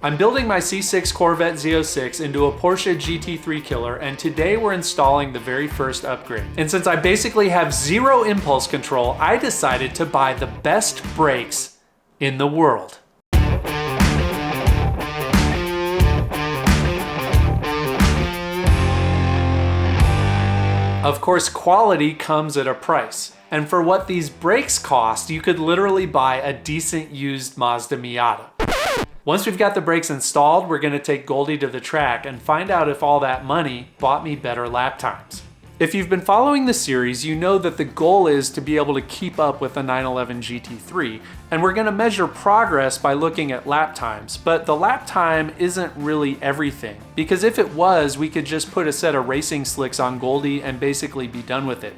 I'm building my C6 Corvette Z06 into a Porsche GT3 killer, and today we're installing the very first upgrade. And since I basically have zero impulse control, I decided to buy the best brakes in the world. Of course, quality comes at a price. And for what these brakes cost, you could literally buy a decent used Mazda Miata. Once we've got the brakes installed, we're gonna take Goldie to the track and find out if all that money bought me better lap times. If you've been following the series, you know that the goal is to be able to keep up with the 911 GT3, and we're gonna measure progress by looking at lap times, but the lap time isn't really everything, because if it was, we could just put a set of racing slicks on Goldie and basically be done with it.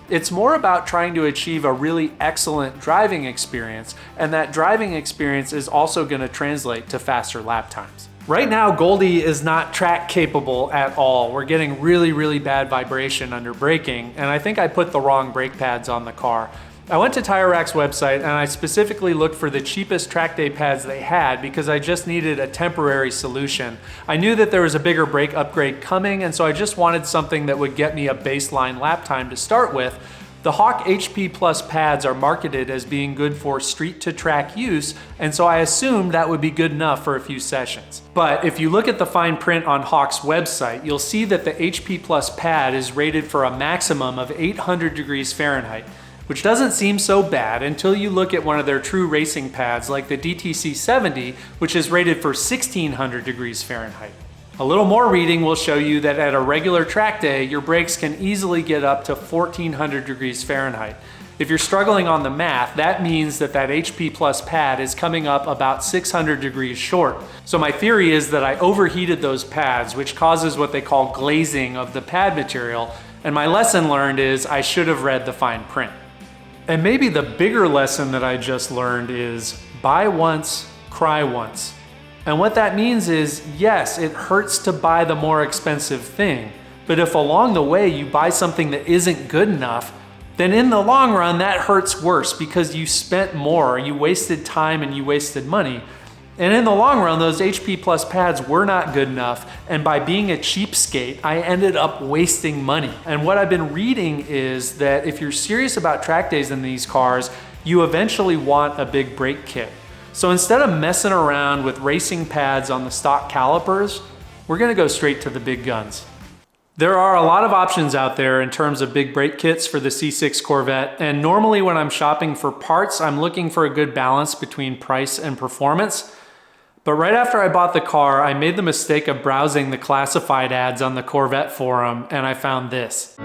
It's more about trying to achieve a really excellent driving experience, and that driving experience is also going to translate to faster lap times. Right now, Goldie is not track capable at all. We're getting really bad vibration under braking, and I think I put the wrong brake pads on the car. I went to Tire Rack's website and I specifically looked for the cheapest track day pads they had because I just needed a temporary solution. I knew that there was a bigger brake upgrade coming, and so I just wanted something that would get me a baseline lap time to start with. The Hawk HP Plus pads are marketed as being good for street to track use, and so I assumed that would be good enough for a few sessions. But if you look at the fine print on Hawk's website, you'll see that the HP Plus pad is rated for a maximum of 800 degrees Fahrenheit. Which doesn't seem so bad until you look at one of their true racing pads like the DTC 70, which is rated for 1600 degrees Fahrenheit. A little more reading will show you that at a regular track day, your brakes can easily get up to 1400 degrees Fahrenheit. If you're struggling on the math, that means that HP Plus pad is coming up about 600 degrees short. So my theory is that I overheated those pads, which causes what they call glazing of the pad material, and my lesson learned is I should have read the fine print. And maybe the bigger lesson that I just learned is buy once, cry once. And what that means is, yes, it hurts to buy the more expensive thing, but if along the way you buy something that isn't good enough, then in the long run that hurts worse because you spent more, you wasted time and you wasted money. And in the long run, those HP Plus pads were not good enough, and by being a cheapskate, I ended up wasting money. And what I've been reading is that if you're serious about track days in these cars, you eventually want a big brake kit. So instead of messing around with racing pads on the stock calipers, we're gonna go straight to the big guns. There are a lot of options out there in terms of big brake kits for the C6 Corvette, and normally when I'm shopping for parts, I'm looking for a good balance between price and performance. But right after I bought the car, I made the mistake of browsing the classified ads on the Corvette forum, and I found this.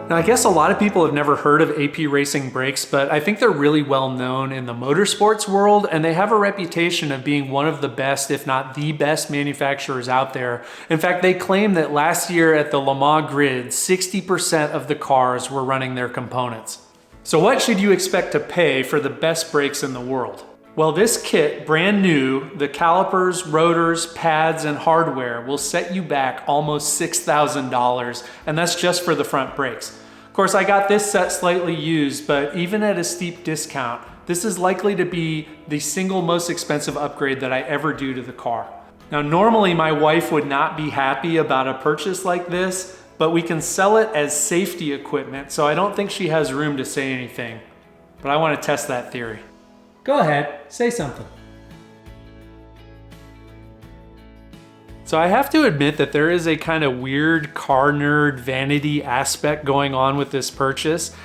Now, I guess a lot of people have never heard of AP Racing brakes, but I think they're really well known in the motorsports world, and they have a reputation of being one of the best, if not the best manufacturers out there. In fact, they claim that last year at the Le Mans grid, 60% of the cars were running their components. So what should you expect to pay for the best brakes in the world? Well, this kit, brand new, the calipers, rotors, pads, and hardware will set you back almost $6,000, and that's just for the front brakes. Of course, I got this set slightly used, but even at a steep discount, this is likely to be the single most expensive upgrade that I ever do to the car. Now, normally my wife would not be happy about a purchase like this, but we can sell it as safety equipment, so I don't think she has room to say anything. But I want to test that theory. Go ahead, say something. So I have to admit that there is a kind of weird car nerd vanity aspect going on with this purchase.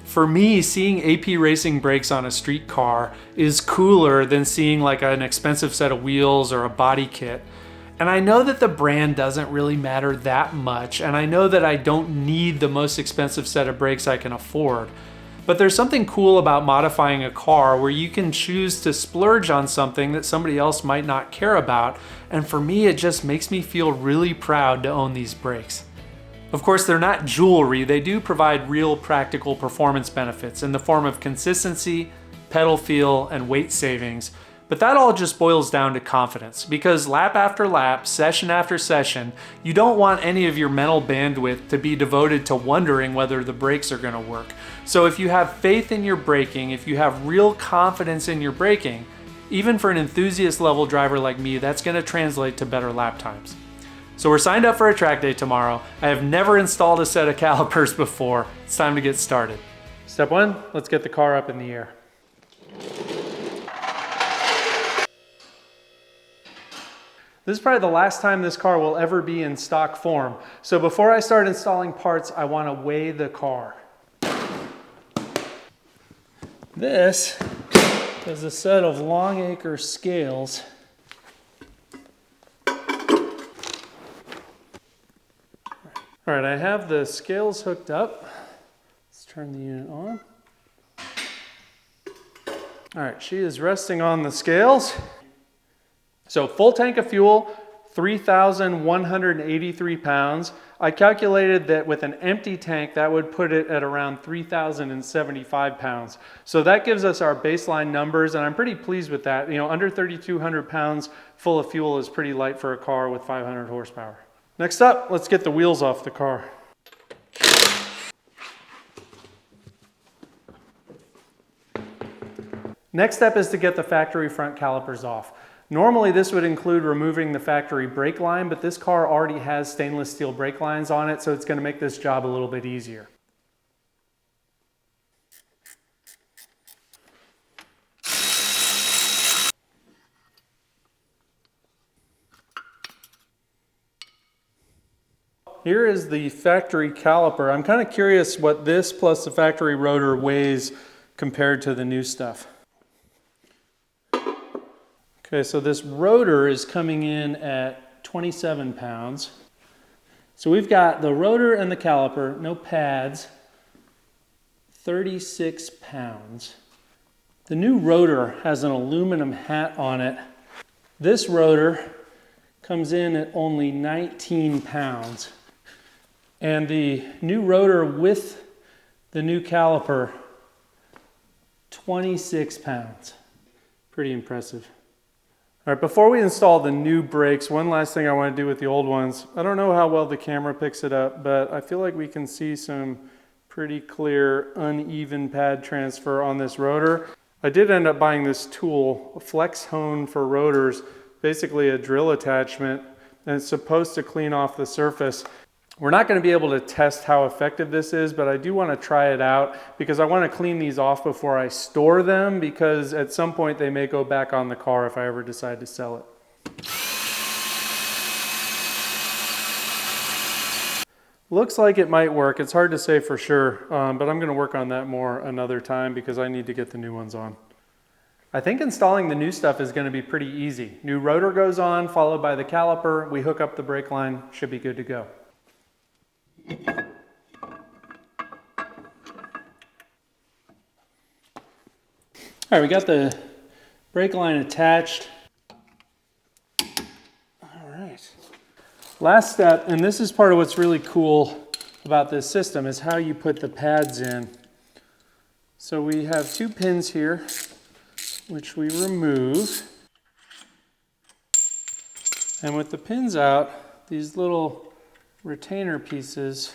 For me, seeing AP Racing brakes on a street car is cooler than seeing like an expensive set of wheels or a body kit. And I know that the brand doesn't really matter that much, and I know that I don't need the most expensive set of brakes I can afford. But there's something cool about modifying a car where you can choose to splurge on something that somebody else might not care about, and for me it just makes me feel really proud to own these brakes. Of course, they're not jewelry, they do provide real practical performance benefits in the form of consistency, pedal feel, and weight savings. But that all just boils down to confidence, because lap after lap, session after session, you don't want any of your mental bandwidth to be devoted to wondering whether the brakes are going to work. So if you have faith in your braking, if you have real confidence in your braking, even for an enthusiast level driver like me, that's going to translate to better lap times. So we're signed up for a track day tomorrow. I have never installed a set of calipers before. It's time to get started. Step one, let's get the car up in the air. This is probably the last time this car will ever be in stock form. So before I start installing parts, I want to weigh the car. This is a set of Longacre scales. All right, I have the scales hooked up. Let's turn the unit on. All right, she is resting on the scales. So full tank of fuel, 3,183 pounds. I calculated that with an empty tank, that would put it at around 3,075 pounds. So that gives us our baseline numbers, and I'm pretty pleased with that. You know, under 3,200 pounds full of fuel is pretty light for a car with 500 horsepower. Next up, let's get the wheels off the car. Next step is to get the factory front calipers off. Normally this would include removing the factory brake line, but this car already has stainless steel brake lines on it, so it's going to make this job a little bit easier. Here is the factory caliper. I'm kind of curious what this plus the factory rotor weighs compared to the new stuff. Okay, so this rotor is coming in at 27 pounds. So we've got the rotor and the caliper, no pads, 36 pounds. The new rotor has an aluminum hat on it. This rotor comes in at only 19 pounds. And the new rotor with the new caliper, 26 pounds. Pretty impressive. All right, before we install the new brakes, one last thing I want to do with the old ones. I don't know how well the camera picks it up, but I feel like we can see some pretty clear uneven pad transfer on this rotor. I did end up buying this tool, a flex hone for rotors, basically a drill attachment, and it's supposed to clean off the surface. We're not going to be able to test how effective this is, but I do want to try it out because I want to clean these off before I store them, because at some point they may go back on the car if I ever decide to sell it. Looks like it might work. It's hard to say for sure, but I'm going to work on that more another time because I need to get the new ones on. I think installing the new stuff is going to be pretty easy. New rotor goes on, followed by the caliper. We hook up the brake line, should be good to go. All right, we got the brake line attached. All right. Last step, and this is part of what's really cool about this system, is how you put the pads in. So we have two pins here, which we remove. And with the pins out, these little retainer pieces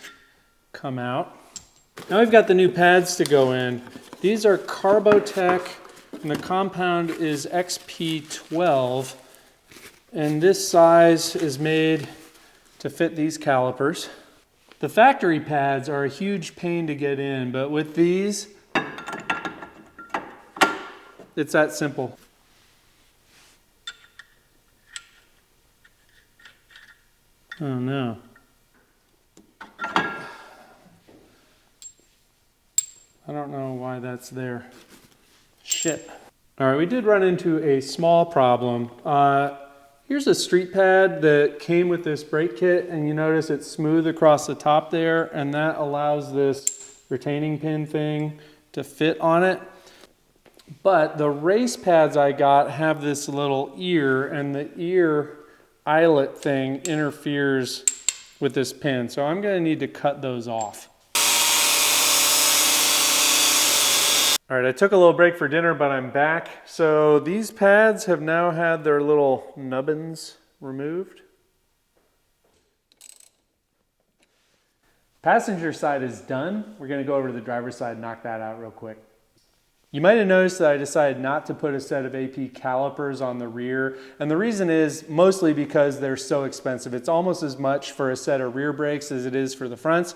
come out. Now we've got the new pads to go in. These are Carbotech, and the compound is XP12, and this size is made to fit these calipers. The factory pads are a huge pain to get in, but with these, it's that simple. Oh no. I don't know why that's there. Shit. All right, we did run into a small problem. Here's a street pad that came with this brake kit, and you notice it's smooth across the top there, and that allows this retaining pin thing to fit on it. But the race pads I got have this little ear, and the ear eyelet thing interferes with this pin. So I'm gonna need to cut those off. All All right, I took a little break for dinner, but I'm back. So these pads have now had their little nubbins removed. Passenger side is done. We're gonna go over to the driver's side and knock that out real quick. You might have noticed that I decided not to put a set of AP calipers on the rear. And the reason is mostly because they're so expensive. It's almost as much for a set of rear brakes as it is for the fronts.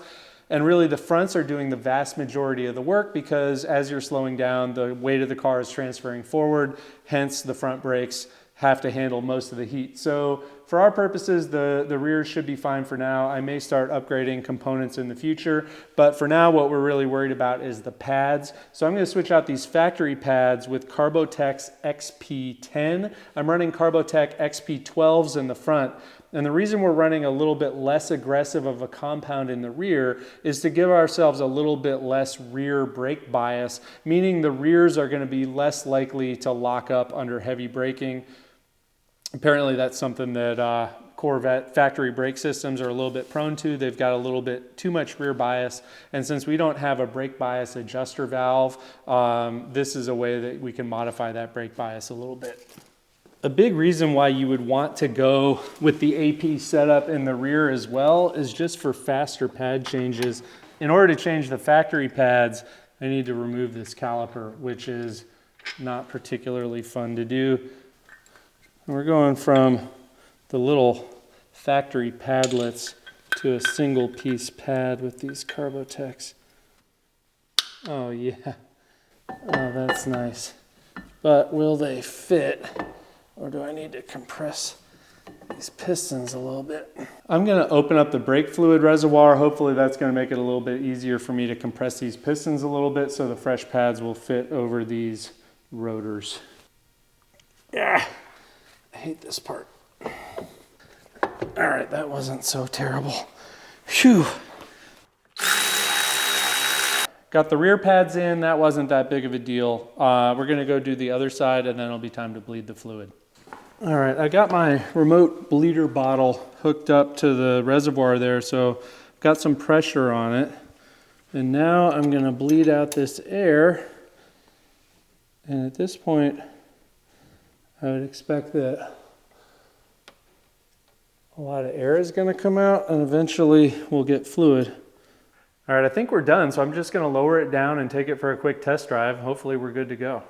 And really the fronts are doing the vast majority of the work because as you're slowing down, the weight of the car is transferring forward, hence the front brakes have to handle most of the heat. So for our purposes, the rear should be fine for now. I may start upgrading components in the future, but for now, what we're really worried about is the pads. So I'm gonna switch out these factory pads with Carbotech XP10. I'm running Carbotech XP12s in the front. And the reason we're running a little bit less aggressive of a compound in the rear is to give ourselves a little bit less rear brake bias, meaning the rears are gonna be less likely to lock up under heavy braking. Apparently that's something that Corvette factory brake systems are a little bit prone to. They've got a little bit too much rear bias. And since we don't have a brake bias adjuster valve, this is a way that we can modify that brake bias a little bit. A big reason why you would want to go with the AP setup in the rear as well is just for faster pad changes. In order to change the factory pads, I need to remove this caliper, which is not particularly fun to do. We're going from the little factory padlets to a single piece pad with these Carbotechs. Oh yeah, oh that's nice. But will they fit? Or do I need to compress these pistons a little bit? I'm gonna open up the brake fluid reservoir. Hopefully that's gonna make it a little bit easier for me to compress these pistons a little bit so the fresh pads will fit over these rotors. Yeah. I hate this part. All right, that wasn't so terrible. Phew. Got the rear pads in, that wasn't that big of a deal. We're gonna go do the other side and then it'll be time to bleed the fluid. All right, I got my remote bleeder bottle hooked up to the reservoir there, so I've got some pressure on it. And now I'm gonna bleed out this air. And at this point, I would expect that a lot of air is gonna come out and eventually we'll get fluid. All right, I think we're done, so I'm just gonna lower it down and take it for a quick test drive. Hopefully we're good to go.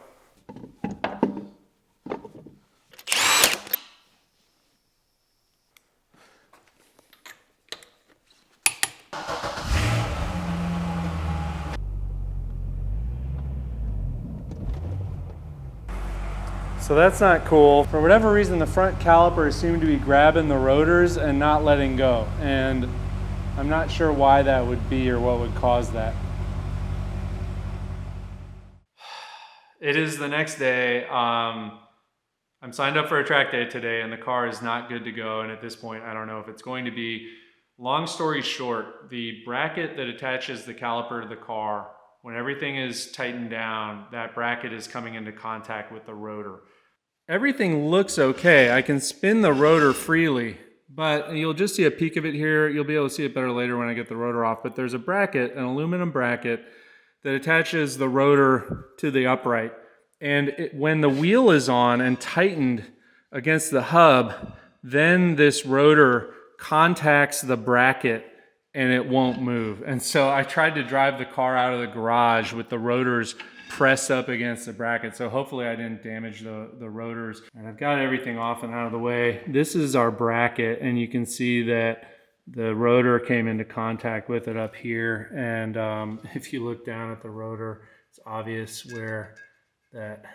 So that's not cool. For whatever reason, the front calipers seem to be grabbing the rotors and not letting go. And I'm not sure why that would be or what would cause that. It is the next day. I'm signed up for a track day today and the car is not good to go. And at this point, I don't know if it's going to be. Long story short, the bracket that attaches the caliper to the car, when everything is tightened down, that bracket is coming into contact with the rotor. Everything looks okay. I can spin the rotor freely, but you'll just see a peek of it here. You'll be able to see it better later when I get the rotor off, but there's a bracket, an aluminum bracket, that attaches the rotor to the upright. And when the wheel is on and tightened against the hub, then this rotor contacts the bracket and it won't move. And so I tried to drive the car out of the garage with the rotors pressed up against the bracket. So hopefully I didn't damage the rotors. And I've got everything off and out of the way. This is our bracket and you can see that the rotor came into contact with it up here. And if you look down at the rotor, it's obvious where that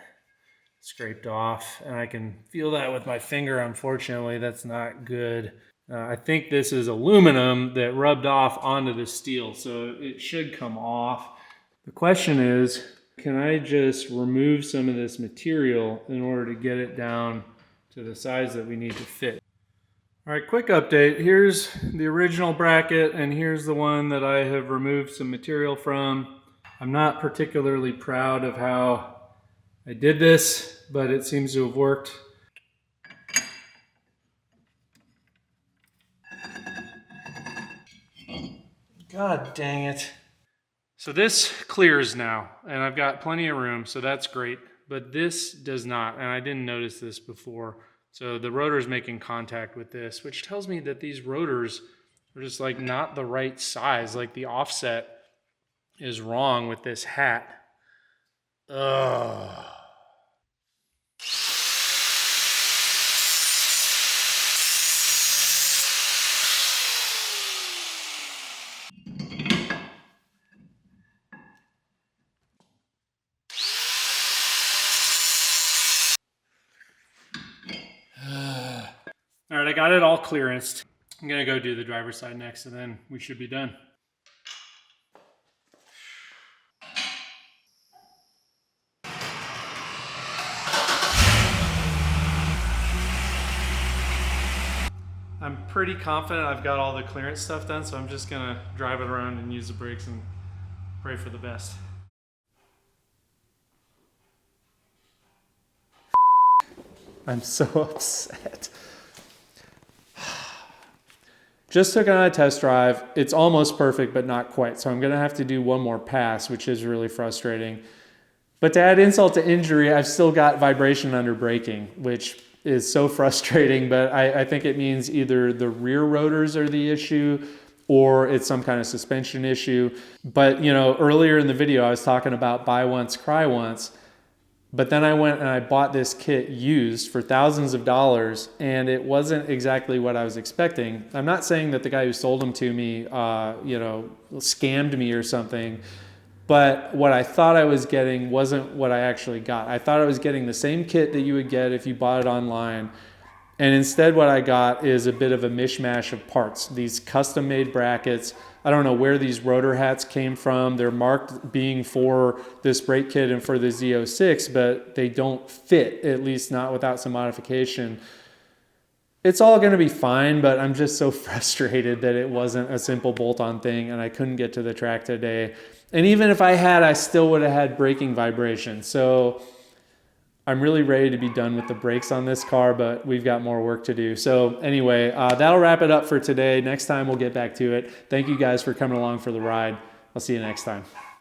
scraped off. And I can feel that with my finger. Unfortunately, that's not good. I think this is aluminum that rubbed off onto the steel, so it should come off. The question is, can I just remove some of this material in order to get it down to the size that we need to fit? All right, quick update. Here's the original bracket, and here's the one that I have removed some material from. I'm not particularly proud of how I did this, but it seems to have worked. God dang it. So this clears now, and I've got plenty of room, so that's great. But this does not, and I didn't notice this before. So the rotor is making contact with this, which tells me that these rotors are just like not the right size. Like the offset is wrong with this hat. Ugh. All right, I got it all clearanced. I'm gonna go do the driver's side next, and then we should be done. I'm pretty confident I've got all the clearance stuff done, so I'm just gonna drive it around and use the brakes and pray for the best. I'm so upset. Just took it on a test drive. It's almost perfect, but not quite. So I'm gonna have to do one more pass, which is really frustrating. But to add insult to injury, I've still got vibration under braking, which is so frustrating, but I think it means either the rear rotors are the issue or it's some kind of suspension issue. But you know, earlier in the video, I was talking about buy once, cry once. But then I went and I bought this kit used for thousands of dollars, and it wasn't exactly what I was expecting. I'm not saying that the guy who sold them to me, you know, scammed me or something, but what I thought I was getting wasn't what I actually got. I thought I was getting the same kit that you would get if you bought it online. And instead what I got is a bit of a mishmash of parts. These custom made brackets. I don't know where these rotor hats came from. They're marked being for this brake kit and for the Z06, but they don't fit, at least not without some modification. It's all gonna be fine, but I'm just so frustrated that it wasn't a simple bolt-on thing and I couldn't get to the track today. And even if I had, I still would have had braking vibration. So I'm really ready to be done with the brakes on this car, but we've got more work to do. So anyway, that'll wrap it up for today. Next time we'll get back to it. Thank you guys for coming along for the ride. I'll see you next time.